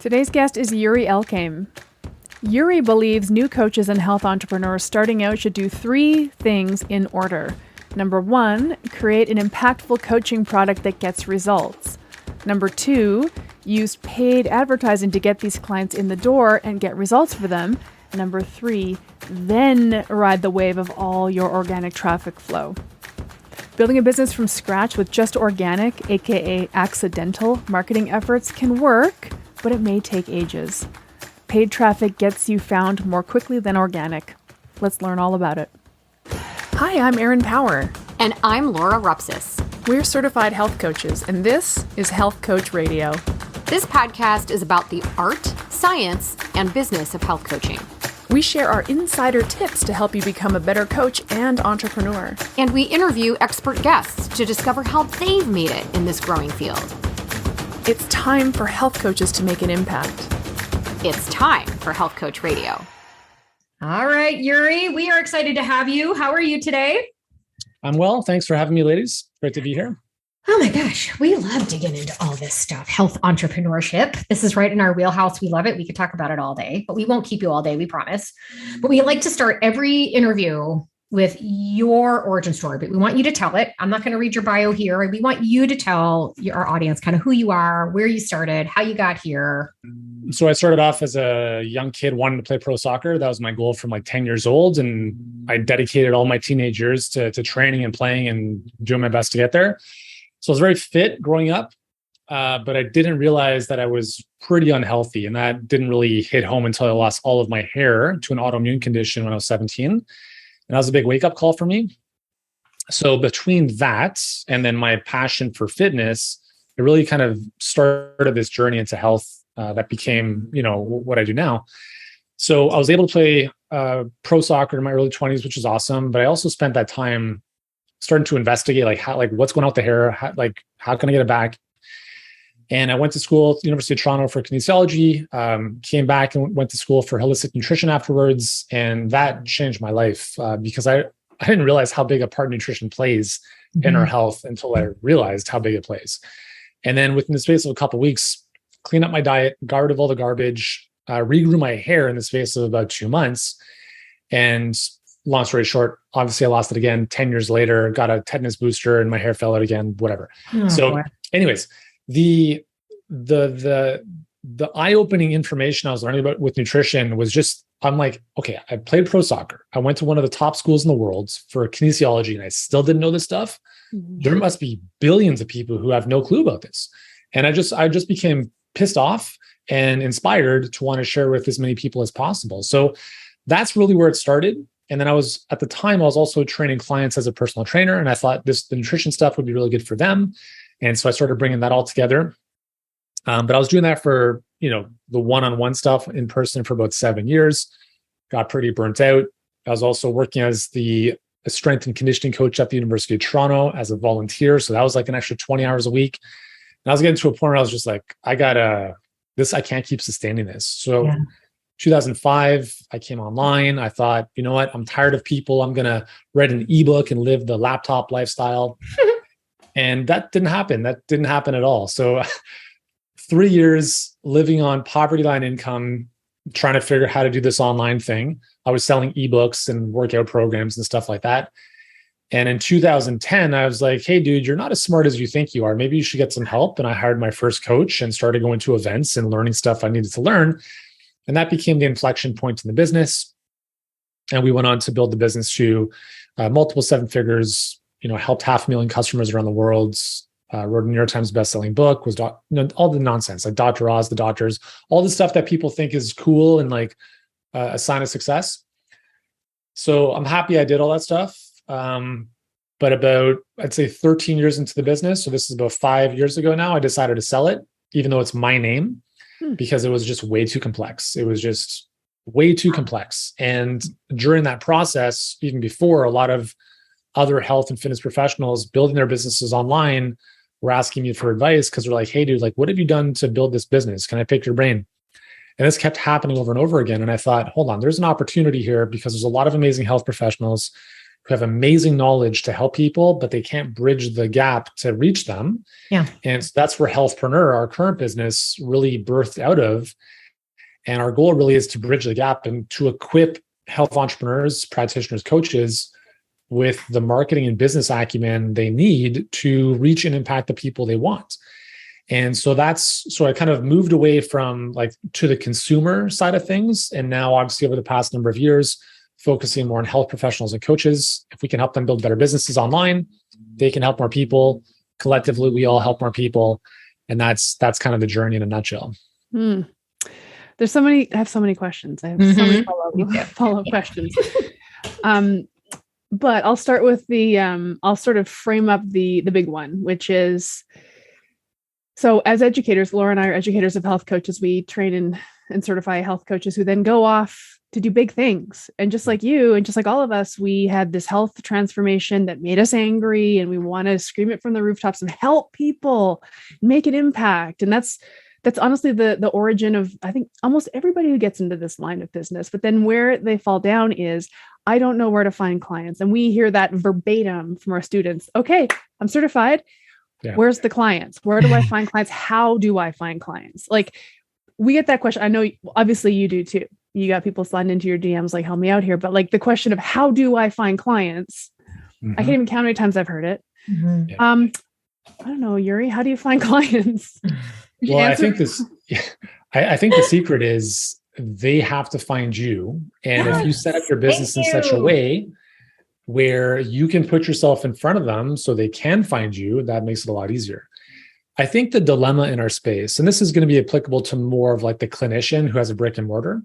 Today's guest is Yuri Elkaim. Yuri believes new coaches and health entrepreneurs starting out should do 3 things in order. Number 1, create an impactful coaching product that gets results. Number 2, use paid advertising to get these clients in the door and get results for them. Number 3, then ride the wave of all your organic traffic flow. Building a business from scratch with just organic, aka accidental, marketing efforts can work, but it may take ages. Paid traffic gets you found more quickly than organic. Let's learn all about it. Hi, I'm Erin Power. And I'm Laura Rupsis. We're certified health coaches, and this is Health Coach Radio. This podcast is about the art, science, and business of health coaching. We share our insider tips to help you become a better coach and entrepreneur. And we interview expert guests to discover how they've made it in this growing field. It's time for health coaches to make an impact. It's time for Health Coach Radio. All right, Yuri, we are excited to have you. How are you today? I'm well. Thanks for having me, ladies. Great to be here. Oh my gosh, we love digging into all this stuff. Health entrepreneurship. This is right in our wheelhouse. We love it. We could talk about it all day, but we won't keep you all day, we promise. But we like to start every interview with your origin story, but we want you to tell it. I'm not going to read your bio here. We want you to tell our audience kind of who you are, where you started, how you got here. So I started off as a young kid wanting to play pro soccer. That was my goal from like 10 years old. And I dedicated all my teenage years to training and playing and doing my best to get there. So I was very fit growing up, but I didn't realize that I was pretty unhealthy. And that didn't really hit home until I lost all of my hair to an autoimmune condition when I was 17. And that was a big wake-up call for me. So between that and then my passion for fitness, it really kind of started this journey into health that became, what I do now. So I was able to play pro soccer in my early 20s, which is awesome. But I also spent that time starting to investigate what's going on with the hair, how can I get it back? And I went to school at the University of Toronto for kinesiology, came back and went to school for holistic nutrition afterwards. And that changed my life because I didn't realize how big a part nutrition plays in our health until I realized how big it plays. And then within the space of a couple of weeks, cleaned up my diet, got rid of all the garbage, regrew my hair in the space of about 2 months. And long story short, obviously I lost it again 10 years later, got a tetanus booster and my hair fell out again, whatever. Anyways, the eye-opening information I was learning about with nutrition was just, I'm like, okay, I played pro soccer. I went to one of the top schools in the world for kinesiology and I still didn't know this stuff. There must be billions of people who have no clue about this. And I just became pissed off and inspired to want to share with as many people as possible. So that's really where it started. And then at the time, I was also training clients as a personal trainer. And I thought the nutrition stuff would be really good for them. And so I started bringing that all together. But I was doing that for, the one-on-one stuff in person for about 7 years, got pretty burnt out. I was also working as a strength and conditioning coach at the University of Toronto as a volunteer. So that was like an extra 20 hours a week. And I was getting to a point where I was just like, I can't keep sustaining this. So 2005, I came online. I thought, you know what? I'm tired of people. I'm going to write an ebook and live the laptop lifestyle. And that didn't happen. That didn't happen at all. So 3 years living on poverty line income, trying to figure out how to do this online thing. I was selling ebooks and workout programs and stuff like that. And in 2010, I was like, hey, dude, you're not as smart as you think you are. Maybe you should get some help. And I hired my first coach and started going to events and learning stuff I needed to learn. And that became the inflection point in the business. And we went on to build the business to multiple 7 figures, helped 500,000 customers around the world, wrote a New York Times bestselling book, was all the nonsense, like Dr. Oz, the doctors, all the stuff that people think is cool and like a sign of success. So I'm happy I did all that stuff. But about, I'd say 13 years into the business, so this is about 5 years ago now, I decided to sell it, even though it's my name, because it was just way too complex. It was just way too complex. And during that process, even before, a lot of other health and fitness professionals building their businesses online were asking me for advice because they're like, hey, dude, like, what have you done to build this business? Can I pick your brain? And this kept happening over and over again. And I thought, hold on, there's an opportunity here because there's a lot of amazing health professionals who have amazing knowledge to help people, but they can't bridge the gap to reach them. Yeah. And so that's where Healthpreneur, our current business, really birthed out of. And our goal really is to bridge the gap and to equip health entrepreneurs, practitioners, coaches with the marketing and business acumen they need to reach and impact the people they want. And so I kind of moved away from like to the consumer side of things. And now obviously over the past number of years, focusing more on health professionals and coaches. If we can help them build better businesses online, they can help more people. Collectively, we all help more people. And that's kind of the journey in a nutshell. I have so many questions. I have so many follow-up questions. But I'll start with I'll sort of frame up the big one, which is, so as educators, Laura and I are educators of health coaches. We train and certify health coaches who then go off to do big things. And just like you, and just like all of us, we had this health transformation that made us angry, and we want to scream it from the rooftops and help people, make an impact. And that's honestly the origin of, I think, almost everybody who gets into this line of business. But then where they fall down is, I don't know where to find clients. And we hear that verbatim from our students. Okay, I'm certified. Yeah. Where's the clients? Where do I find clients? How do I find clients? Like, we get that question. I know obviously you do too. You got people sliding into your DMs like, help me out here. But like the question of how do I find clients? I can't even count how many times I've heard it. Yeah. I don't know, Yuri, how do you find clients? Well, I think the secret is they have to find you. And if you set up your business in such a way where you can put yourself in front of them so they can find you, that makes it a lot easier. I think the dilemma in our space, and this is going to be applicable to more of like the clinician who has a brick and mortar,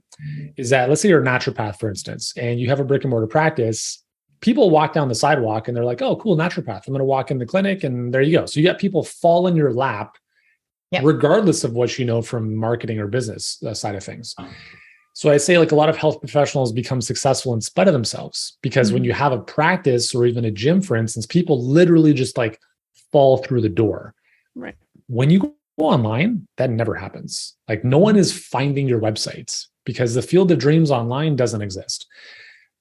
is that let's say you're a naturopath, for instance, and you have a brick and mortar practice. People walk down the sidewalk and they're like, oh, cool, naturopath. I'm going to walk in the clinic and there you go. So you got people fall in your lap, regardless of what you know from marketing or business side of things. So I say like a lot of health professionals become successful in spite of themselves, because when you have a practice or even a gym, for instance, people literally just like fall through the door. Right. When you go online, that never happens. Like no one is finding your websites because the field of dreams online doesn't exist.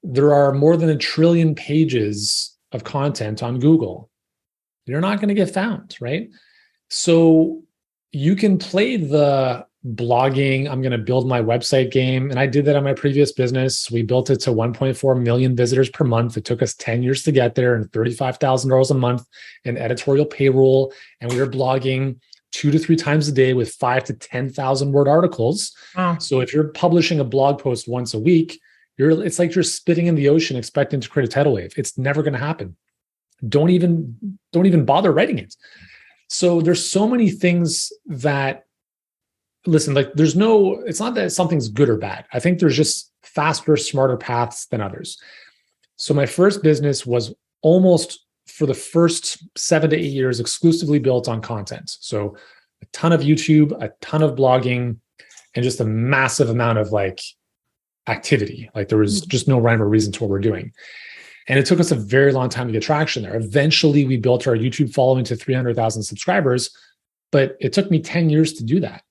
There are more than 1 trillion pages of content on Google. You're not going to get found, right? So you can play the blogging, I'm going to build my website game. And I did that on my previous business. We built it to 1.4 million visitors per month. It took us 10 years to get there and $35,000 a month in editorial payroll. And we were blogging 2 to 3 times a day with 5 to 10,000 word articles. Wow. So if you're publishing a blog post once a week, it's like you're spitting in the ocean expecting to create a tidal wave. It's never going to happen. Don't even bother writing it. So there's so many things that, listen, like it's not that something's good or bad. I think there's just faster, smarter paths than others. So my first business was almost for the first 7 to 8 years exclusively built on content. So a ton of YouTube, a ton of blogging, and just a massive amount of like activity. Like there was just no rhyme or reason to what we're doing. And it took us a very long time to get traction there. Eventually we built our YouTube following to 300,000 subscribers, but it took me 10 years to do that.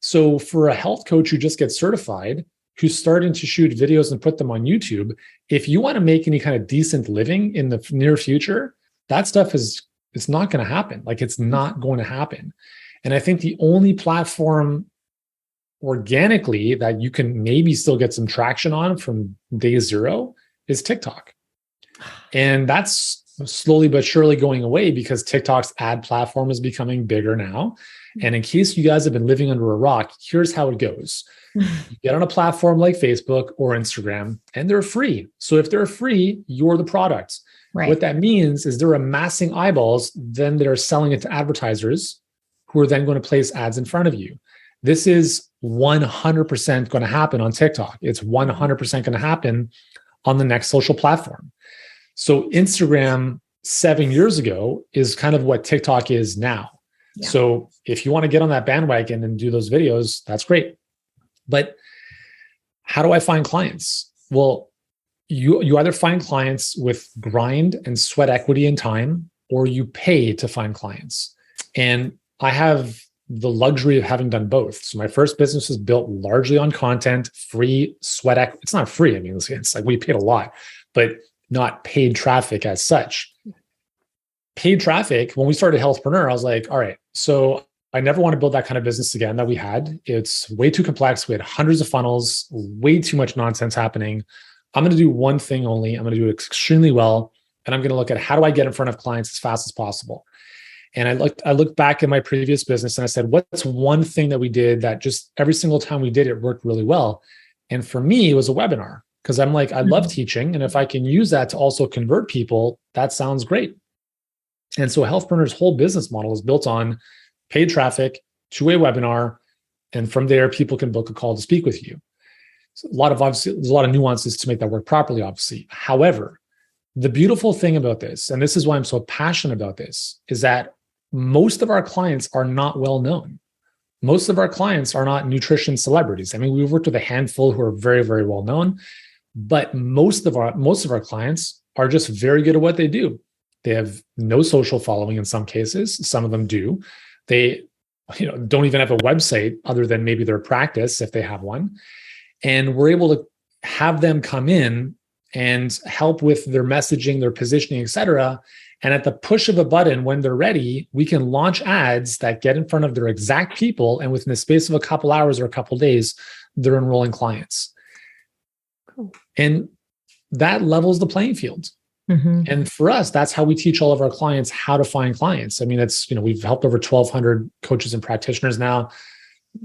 So for a health coach who just gets certified, who's starting to shoot videos and put them on YouTube, if you want to make any kind of decent living in the near future, that stuff it's not going to happen. Like it's not going to happen. And I think the only platform organically that you can maybe still get some traction on from day zero is TikTok. And that's slowly but surely going away because TikTok's ad platform is becoming bigger now. And in case you guys have been living under a rock, here's how it goes. You get on a platform like Facebook or Instagram, and they're free. So if they're free, you're the product. Right. What that means is they're amassing eyeballs, then they're selling it to advertisers who are then going to place ads in front of you. This is 100% going to happen on TikTok. It's 100% going to happen on the next social platform. So Instagram 7 years ago is kind of what TikTok is now. Yeah. So if you want to get on that bandwagon and do those videos, that's great. But how do I find clients? Well, you either find clients with grind and sweat equity and time, or you pay to find clients. And I have the luxury of having done both. So my first business was built largely on content, free sweat equity. It's not free. I mean, it's like we paid a lot, but not paid traffic as such. Paid traffic, when we started Healthpreneur, I was like, all right, so I never want to build that kind of business again that we had. It's way too complex. We had hundreds of funnels, way too much nonsense happening. I'm going to do one thing only. I'm going to do it extremely well. And I'm going to look at how do I get in front of clients as fast as possible. And I looked back in my previous business and I said, what's one thing that we did that just every single time we did it worked really well? And for me, it was a webinar, because I'm like, I love teaching. And if I can use that to also convert people, that sounds great. And so Healthpreneur's whole business model is built on paid traffic, two-way webinar. And from there, people can book a call to speak with you. So there's a lot of nuances to make that work properly, obviously. However, the beautiful thing about this, and this is why I'm so passionate about this, is that most of our clients are not well known. Most of our clients are not nutrition celebrities. I mean, we've worked with a handful who are very, very well known, but most of our clients are just very good at what they do. They have no social following in some cases. Some of them do. They, don't even have a website other than maybe their practice if they have one. And we're able to have them come in and help with their messaging, their positioning, et cetera. And at the push of a button, when they're ready, we can launch ads that get in front of their exact people. And within the space of a couple hours or a couple days, they're enrolling clients. Cool. And that levels the playing field. Mm-hmm. And for us, that's how we teach all of our clients how to find clients. I mean, we've helped over 1,200 coaches and practitioners now,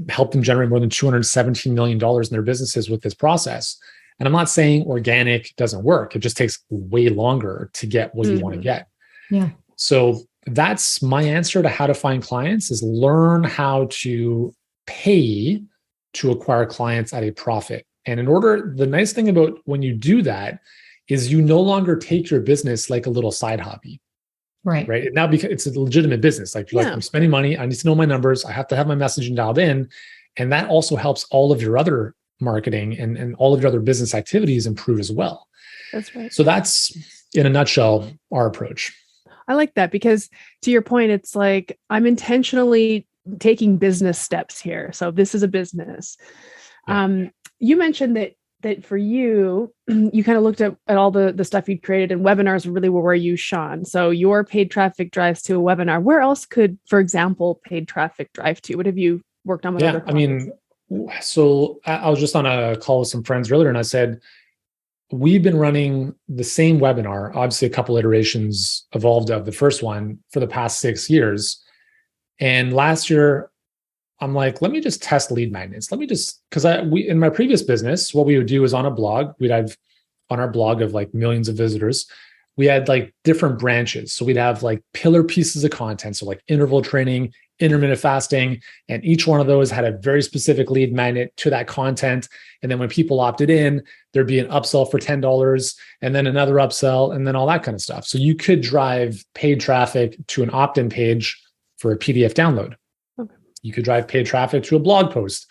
helped them generate more than $217 million in their businesses with this process. And I'm not saying organic doesn't work. It just takes way longer to get what you want to get. Yeah. So that's my answer to how to find clients, is learn how to pay to acquire clients at a profit. And the nice thing about when you do that is you no longer take your business like a little side hobby. Right. Now, because it's a legitimate business. Like, I'm spending money. I need to know my numbers. I have to have my messaging dialed in. And that also helps all of your other marketing and all of your other business activities improve as well. That's right. So that's, in a nutshell, our approach. I like that, because to your point, it's like I'm intentionally taking business steps here. So this is a business. Yeah. You mentioned that for you, you kind of looked at all the stuff you'd created, and webinars really were where you shone. So your paid traffic drives to a webinar. Where else could, for example, paid traffic drive to? What have you worked on with other clients? So I was just on a call with some friends earlier, and I said, we've been running the same webinar, obviously a couple iterations evolved of the first one, for the past 6 years. And last year, I'm like, let me just test lead magnets. Because in my previous business, what we would do is on a blog, we'd have on our blog of like millions of visitors, we had like different branches. So we'd have like pillar pieces of content. So like interval training, intermittent fasting, and each one of those had a very specific lead magnet to that content. And then when people opted in, there'd be an upsell for $10 and then another upsell and then all that kind of stuff. So you could drive paid traffic to an opt-in page for a PDF download. Okay. You could drive paid traffic to a blog post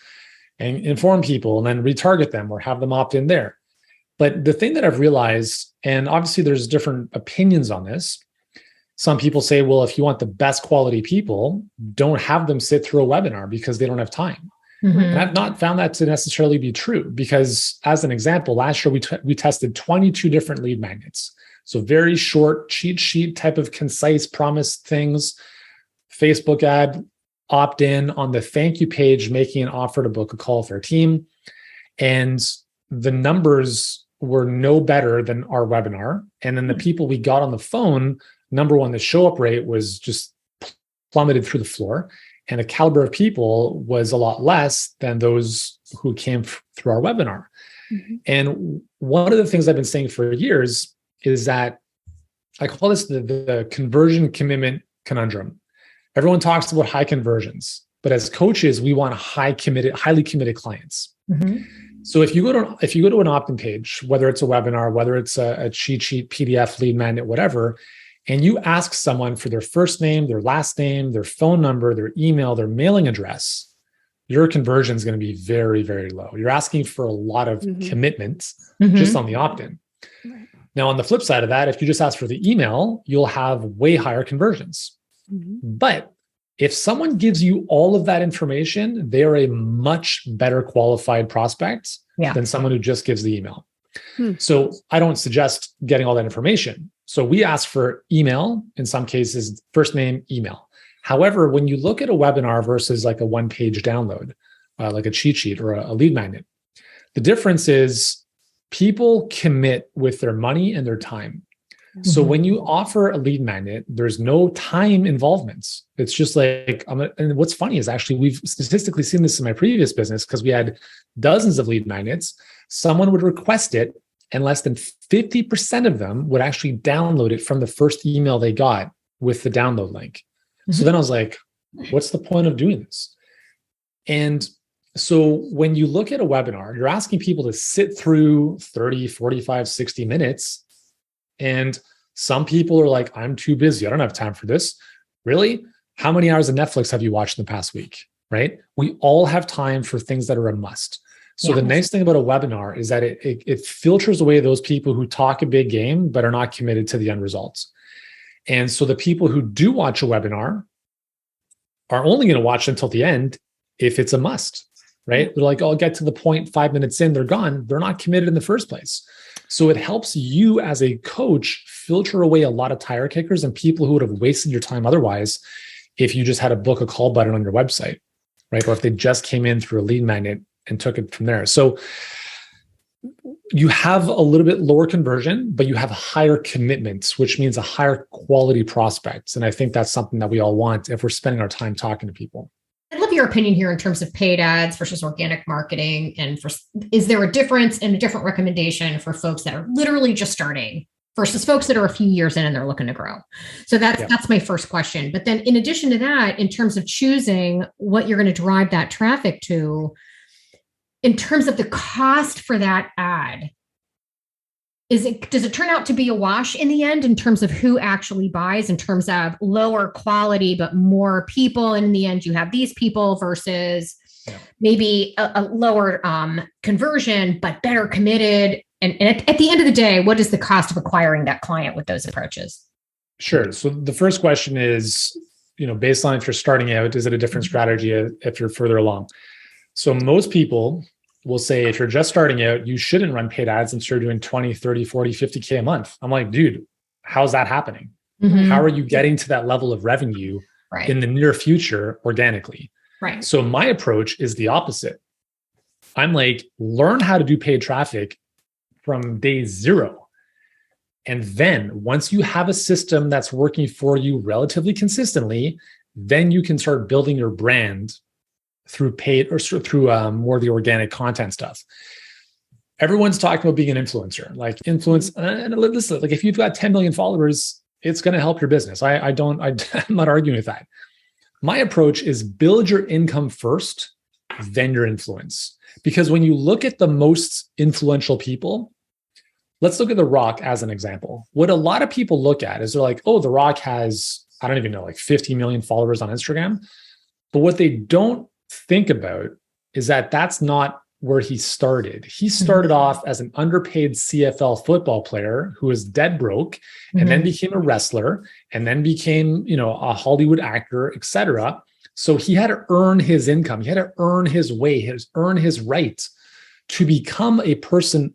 and inform people and then retarget them or have them opt in there. But the thing that I've realized, and obviously there's different opinions on this, some people say, well, if you want the best quality people, don't have them sit through a webinar because they don't have time. Mm-hmm. And I've not found that to necessarily be true, because as an example, last year we tested 22 different lead magnets. So very short cheat sheet type of concise promise things, Facebook ad, opt in on the thank you page, making an offer to book a call with our team. And the numbers were no better than our webinar. And then the people we got on the phone, number one, the show up rate was just plummeted through the floor. And the caliber of people was a lot less than those who came through our webinar. Mm-hmm. And one of the things I've been saying for years is that I call this the conversion commitment conundrum. Everyone talks about high conversions, but as coaches, we want highly committed clients. Mm-hmm. So if you go to an opt-in page, whether it's a webinar, whether it's a cheat sheet, PDF, lead magnet, whatever, and you ask someone for their first name, their last name, their phone number, their email, their mailing address, your conversion is going to be very, very low. You're asking for a lot of commitment just on the opt-in. Right. Now, on the flip side of that, if you just ask for the email, you'll have way higher conversions. Mm-hmm. But if someone gives you all of that information, they're a much better qualified prospect than someone who just gives the email. So I don't suggest getting all that information. So we ask for email, in some cases, first name, email. However, when you look at a webinar versus like a one-page download, like a cheat sheet or a lead magnet, the difference is people commit with their money and their time. So when you offer a lead magnet, there's no time involvements. It's just like, and what's funny is actually we've statistically seen this in my previous business because we had dozens of lead magnets. Someone would request it and less than 50% of them would actually download it from the first email they got with the download link. So then I was like, what's the point of doing this? And so when you look at a webinar, you're asking people to sit through 30, 45, 60 minutes. And some people are like, I'm too busy. I don't have time for this. Really? How many hours of Netflix have you watched in the past week? Right? We all have time for things that are a must. So the nice thing about a webinar is that it filters away those people who talk a big game, but are not committed to the end results. And so the people who do watch a webinar are only going to watch until the end if it's a must, right? They're like, oh, I'll get to the point 5 minutes in, they're gone. They're not committed in the first place. So it helps you as a coach filter away a lot of tire kickers and people who would have wasted your time otherwise if you just had a book a call button on your website, right? Or if they just came in through a lead magnet and took it from there. So you have a little bit lower conversion, but you have higher commitments, which means a higher quality prospects. And I think that's something that we all want if we're spending our time talking to people. I'd love your opinion here in terms of paid ads versus organic marketing. And is there a difference and a different recommendation for folks that are literally just starting versus folks that are a few years in and they're looking to grow? So that's my first question. But then in addition to that, in terms of choosing what you're going to drive that traffic to, in terms of the cost for that ad, does it turn out to be a wash in the end in terms of who actually buys, in terms of lower quality, but more people? And in the end, you have these people versus maybe a lower conversion, but better committed. And at the end of the day, what is the cost of acquiring that client with those approaches? Sure. So the first question is, based on if you're starting out, is it a different strategy if you're further along? So most people will say, if you're just starting out, you shouldn't run paid ads until you're doing 20, 30, 40, 50K a month. I'm like, dude, how's that happening? How are you getting to that level of revenue in the near future organically? Right. So my approach is the opposite. I'm like, learn how to do paid traffic from day zero. And then once you have a system that's working for you relatively consistently, then you can start building your brand through paid or through more of the organic content stuff. Everyone's talking about being an influencer, like influence. And listen, like if you've got 10 million followers, it's going to help your business. I'm not arguing with that. My approach is build your income first, then your influence. Because when you look at the most influential people, let's look at The Rock as an example. What a lot of people look at is they're like, oh, The Rock has, I don't even know, like 50 million followers on Instagram. But what they don't think about is that that's not where he started. He started off as an underpaid CFL football player who was dead broke and then became a wrestler and then became, a Hollywood actor, etc. So he had to earn his income. He had to earn his way, earn his right to become a person,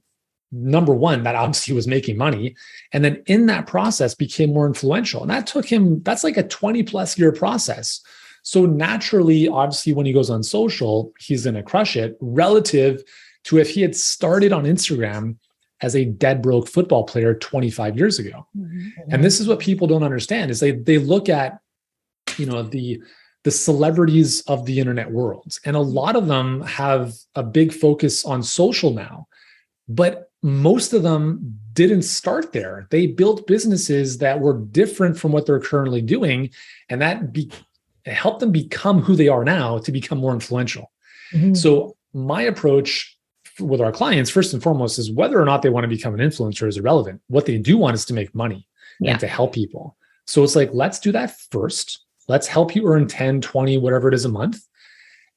number one, that obviously was making money. And then in that process became more influential. And that took him, that's like a 20 plus year process. So naturally, obviously, when he goes on social, he's going to crush it relative to if he had started on Instagram as a dead broke football player 25 years ago. And this is what people don't understand is they look at, the celebrities of the internet world. And a lot of them have a big focus on social now, but most of them didn't start there. They built businesses that were different from what they're currently doing. And that help them become who they are now to become more influential. So my approach with our clients, first and foremost, is whether or not they want to become an influencer is irrelevant. What they do want is to make money and to help people. So it's like, let's do that first. Let's help you earn 10, 20, whatever it is a month.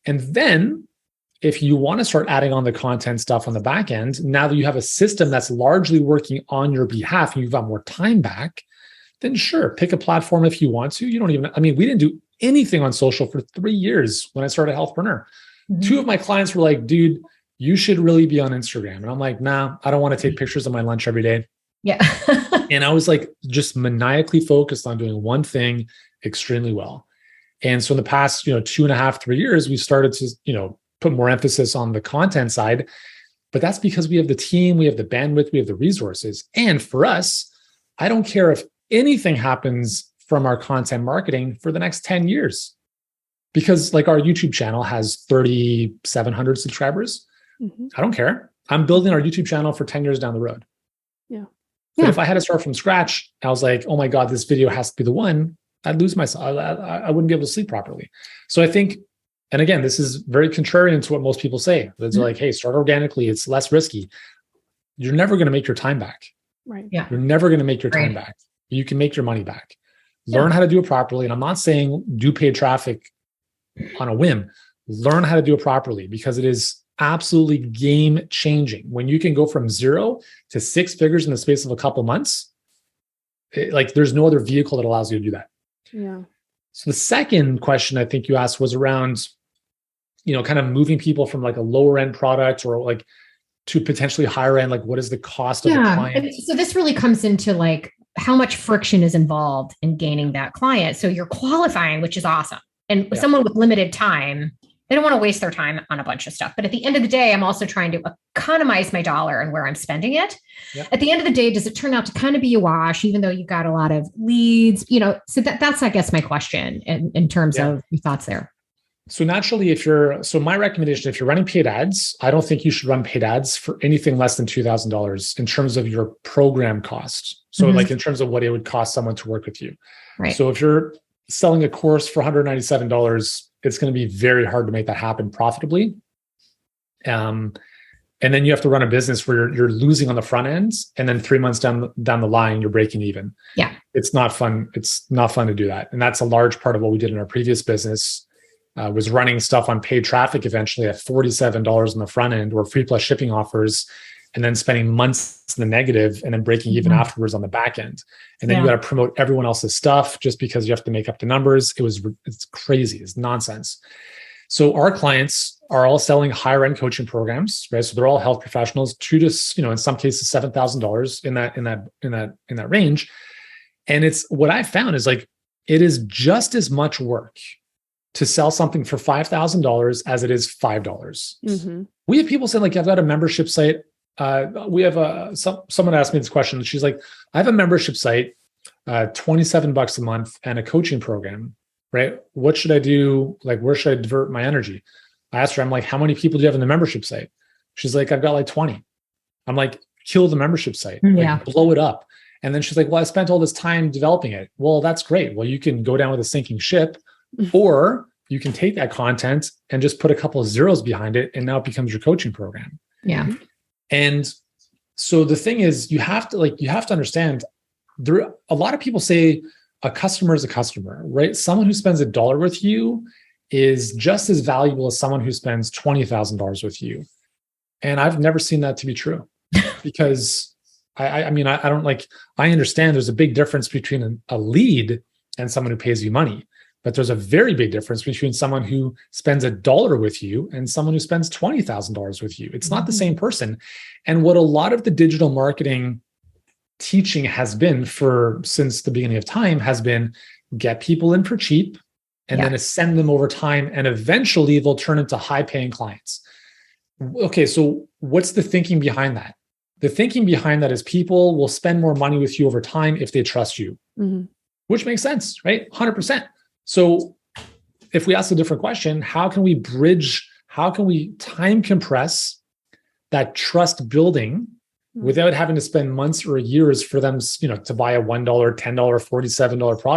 And then if you want to start adding on the content stuff on the back end, now that you have a system that's largely working on your behalf and you've got more time back, then sure, pick a platform if you want to. We didn't do anything on social for 3 years when I started Healthpreneur. 2 of my clients were like, dude, you should really be on Instagram. And I'm like, nah, I don't want to take pictures of my lunch every day. Yeah. And I was like, just maniacally focused on doing one thing extremely well. And so in the past, 2.5, 3 years, we started to, put more emphasis on the content side. But that's because we have the team, we have the bandwidth, we have the resources. And for us, I don't care if anything happens from our content marketing for the next 10 years. Because like our YouTube channel has 3,700 subscribers. I don't care. I'm building our YouTube channel for 10 years down the road. Yeah. But if I had to start from scratch, I was like, oh my God, this video has to be the one, I'd lose myself. I wouldn't be able to sleep properly. So I think, and again, this is very contrarian to what most people say. It's like, hey, start organically. It's less risky. You're never going to make your time back. Right. Yeah. You're never going to make your time back. You can make your money back. Learn how to do it properly. And I'm not saying do paid traffic on a whim. Learn how to do it properly, because it is absolutely game changing. When you can go from 0 to 6 figures in the space of a couple months, there's no other vehicle that allows you to do that. Yeah. So the second question I think you asked was around, kind of moving people from like a lower end product or like to potentially higher end, like what is the cost of the client? And so this really comes into like how much friction is involved in gaining that client. So you're qualifying, which is awesome. And someone with limited time, they don't want to waste their time on a bunch of stuff. But at the end of the day, I'm also trying to economize my dollar and where I'm spending it. Yep. At the end of the day, does it turn out to kind of be a wash, even though you've got a lot of leads? So that's, I guess, my question in terms of your thoughts there. So naturally, my recommendation, if you're running paid ads, I don't think you should run paid ads for anything less than $2,000 in terms of your program cost. So like in terms of what it would cost someone to work with you. Right. So if you're selling a course for $197, it's going to be very hard to make that happen profitably. And then you have to run a business where you're losing on the front ends, and then 3 months down the line, you're breaking even. Yeah. It's not fun. It's not fun to do that. And that's a large part of what we did in our previous business, was running stuff on paid traffic eventually at $47 on the front end or free plus shipping offers, and then spending months in the negative and then breaking even afterwards on the back end. And then you got to promote everyone else's stuff just because you have to make up the numbers. It's crazy. It's nonsense. So our clients are all selling higher end coaching programs, right? So they're all health professionals, in some cases, $7,000 in that range. And it's what I found is like, it is just as much work to sell something for $5,000 as it is $5. We have people saying like, I've got a membership site. We have someone asked me this question. She's like, I have a membership site, $27 a month and a coaching program, right? What should I do? Like, where should I divert my energy? I asked her, I'm like, how many people do you have in the membership site? She's like, I've got like 20. I'm like, kill the membership site, blow it up. And then she's like, well, I spent all this time developing it. Well, that's great. Well, you can go down with a sinking ship, or you can take that content and just put a couple of zeros behind it, and now it becomes your coaching program. Yeah. And so the thing is, you have to understand, a lot of people say a customer is a customer, right? Someone who spends $1 with you is just as valuable as someone who spends $20,000 with you. And I've never seen that to be true, because I understand there's a big difference between a lead and someone who pays you money. But there's a very big difference between someone who spends $1 with you and someone who spends $20,000 with you. It's not the same person. And what a lot of the digital marketing teaching has been since the beginning of time has been get people in for cheap and then ascend them over time. And eventually they'll turn into high paying clients. Okay. So what's the thinking behind that? The thinking behind that is people will spend more money with you over time if they trust you, which makes sense, right? 100%. So if we ask a different question, how can we time compress that trust building without having to spend months or years for them, to buy a $1, $10, $47 product?